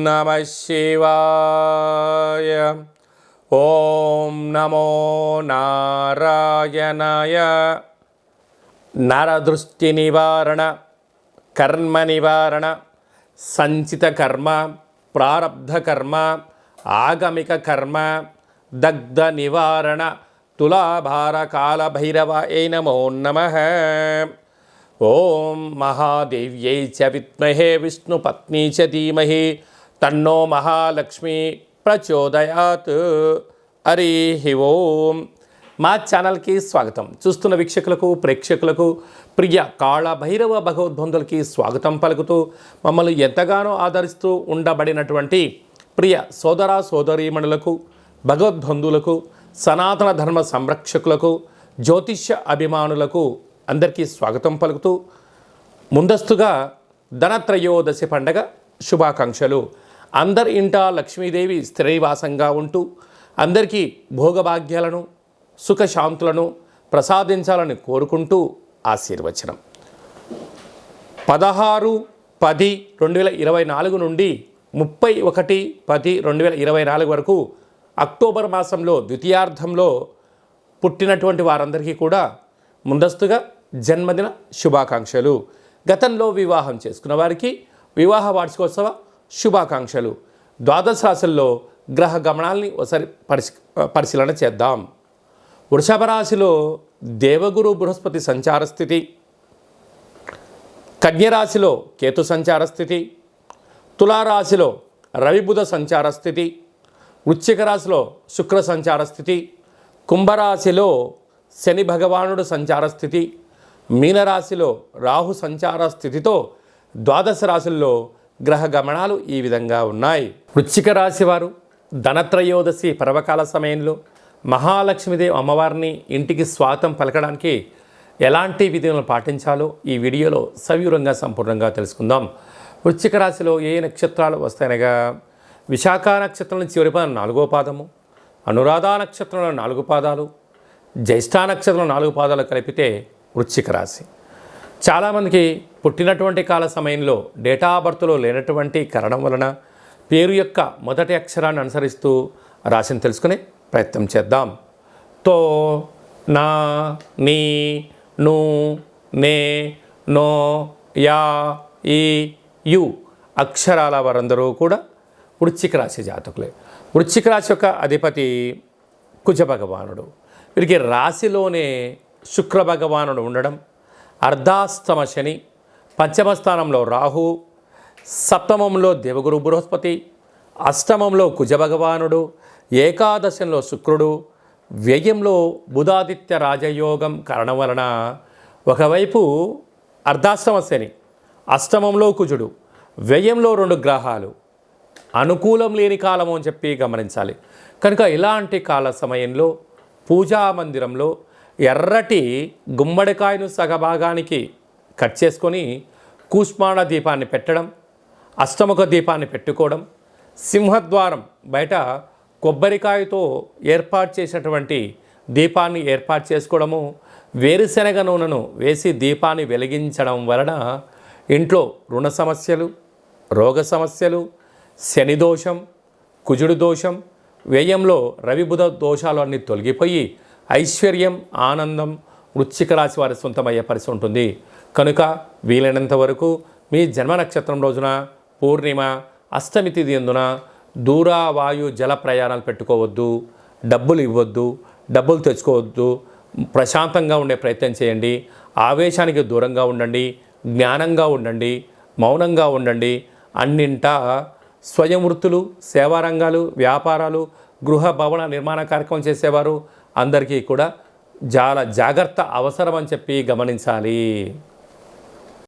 నమః శివాయ. ఓం నమో నారాయణాయ. నరదృష్టి నివారణ, కర్మ నివారణ, సంచిత కర్మ, ప్రారబ్ధ కర్మ, ఆగమిక కర్మ, దగ్ధ నివారణ, తులాభార కాల భైరవాయ నమో నమః. ఓం మహాదేవ్యై చ విద్మహే విష్ణుపత్నీ చ ధీమహి తన్నో మహాలక్ష్మి ప్రచోదయాత్. హరి ఓం. మా ఛానల్కి స్వాగతం. చూస్తున్న వీక్షకులకు, ప్రేక్షకులకు, ప్రియ కాళ భైరవ భగవద్బంధులకి స్వాగతం పలుకుతూ మమ్మల్ని ఎంతగానో ఆదరిస్తూ ఉండబడినటువంటి ప్రియ సోదర సోదరీమణులకు, భగవద్బంధువులకు, సనాతన ధర్మ సంరక్షకులకు, జ్యోతిష్య అభిమానులకు అందరికీ స్వాగతం పలుకుతూ ముందస్తుగా ధనత్రయోదశి పండగ శుభాకాంక్షలు. అందరి ఇంట లక్ష్మీదేవి స్థిరనివాసంగా ఉంటూ అందరికీ భోగభాగ్యాలను, సుఖశాంతులను ప్రసాదించాలని కోరుకుంటూ ఆశీర్వచనం. 16/10/2024 నుండి 31/10/2024 వరకు అక్టోబర్ మాసంలో ద్వితీయార్థంలో పుట్టినటువంటి వారందరికీ కూడా ముందస్తుగా జన్మదిన శుభాకాంక్షలు. గతంలో వివాహం చేసుకున్న వారికి వివాహ వార్షికోత్సవ శుభాకాంక్షలు. ద్వాదశ రాశుల్లో గ్రహ గమనాల్ని ఒకసారి పరిశీలన చేద్దాం. వృషభ రాశిలో దేవగురు బృహస్పతి సంచార స్థితి, కన్యరాశిలో కేతు సంచార స్థితి, తులారాశిలో రవిబుధ సంచార స్థితి, వృశ్చిక రాశిలో శుక్ర సంచార స్థితి, కుంభరాశిలో శని భగవానుడు సంచార స్థితి, మీనరాశిలో రాహు సంచార స్థితితో ద్వాదశ రాశుల్లో గ్రహ గమనాలు ఈ విధంగా ఉన్నాయి. వృశ్చిక రాశి వారు ధనత్రయోదశి పర్వకాల సమయంలో మహాలక్ష్మీదేవి అమ్మవారిని ఇంటికి స్వాగతం పలకడానికి ఎలాంటి విధులను పాటించాలో ఈ వీడియోలో సవివరంగా సంపూర్ణంగా తెలుసుకుందాం. వృశ్చిక రాశిలో ఏ నక్షత్రాలు వస్తాయనగా విశాఖ నక్షత్రం చివరి పాదం 4వ పాదము, అనురాధ నక్షత్రంలో 4 పాదాలు, జ్యేష్ఠ నక్షత్రం 4 పాదాలు కలిపితే వృశ్చిక రాశి. చాలామందికి పుట్టినటువంటి కాల సమయంలో డేటా ఆఫ్ బర్త్లో లేనటువంటి కారణం వలన పేరు యొక్క మొదటి అక్షరాన్ని అనుసరిస్తూ రాశిని తెలుసుకునే ప్రయత్నం చేద్దాం. తో, నా, నీ, ను, నే, నో, యా, ఈ, యు అక్షరాల వారందరూ కూడా వృశ్చిక రాశి జాతకులే. వృశ్చిక రాశి యొక్క అధిపతి కుజ భగవానుడు. వీరికి రాశిలోనే శుక్ర భగవానుడు ఉండడం, అర్ధాష్టమ శని, పంచమ స్థానంలో రాహు, సప్తమంలో దేవగురు బృహస్పతి, అష్టమంలో కుజ భగవానుడు, ఏకాదశంలో శుక్రుడు, వ్యయంలో బుధాదిత్య రాజయోగం కారణం వలన ఒకవైపు అర్ధాష్టమ శని, అష్టమంలో కుజుడు, వ్యయంలో 2 గ్రహాలు అనుకూలం లేని కాలము అని చెప్పి గమనించాలి. కనుక ఇలాంటి కాల సమయంలో పూజా మందిరంలో ఎర్రటి గుమ్మడికాయను సగభాగానికి కట్ చేసుకొని కూష్మాణ దీపాన్ని పెట్టడం, అష్టముఖ దీపాన్ని పెట్టుకోవడం, సింహద్వారం బయట కొబ్బరికాయతో ఏర్పాటు చేసినటువంటి దీపాన్ని ఏర్పాటు చేసుకోవడము, వేరుశనగ నూనెను వేసి దీపాన్ని వెలిగించడం వలన ఇంట్లో రుణ సమస్యలు, రోగ సమస్యలు, శని దోషం, కుజుడు దోషం, వ్యయంలో రవిబుధ దోషాలు అన్నీ తొలగిపోయి ఐశ్వర్యం, ఆనందం వృశ్చిక రాశి వారి సొంతమయ్యే పరిస్థితి ఉంటుంది. కనుక వీలైనంత వరకు మీ జన్మ నక్షత్రం రోజున పూర్ణిమ, అష్టమి తిథి ఎందున దూర వాయు జల ప్రయాణాలు పెట్టుకోవద్దు, డబ్బులు ఇవ్వద్దు, డబ్బులు తెచ్చుకోవద్దు, ప్రశాంతంగా ఉండే ప్రయత్నం చేయండి, ఆవేశానికి దూరంగా ఉండండి, జ్ఞానంగా ఉండండి, మౌనంగా ఉండండి. అన్నింటా స్వయం వృత్తులు, సేవారంగాలు, వ్యాపారాలు, గృహ భవన నిర్మాణ కార్యక్రమం చేసేవారు అందరికీ కూడా చాలా జాగ్రత్త అవసరం అని చెప్పి గమనించాలి.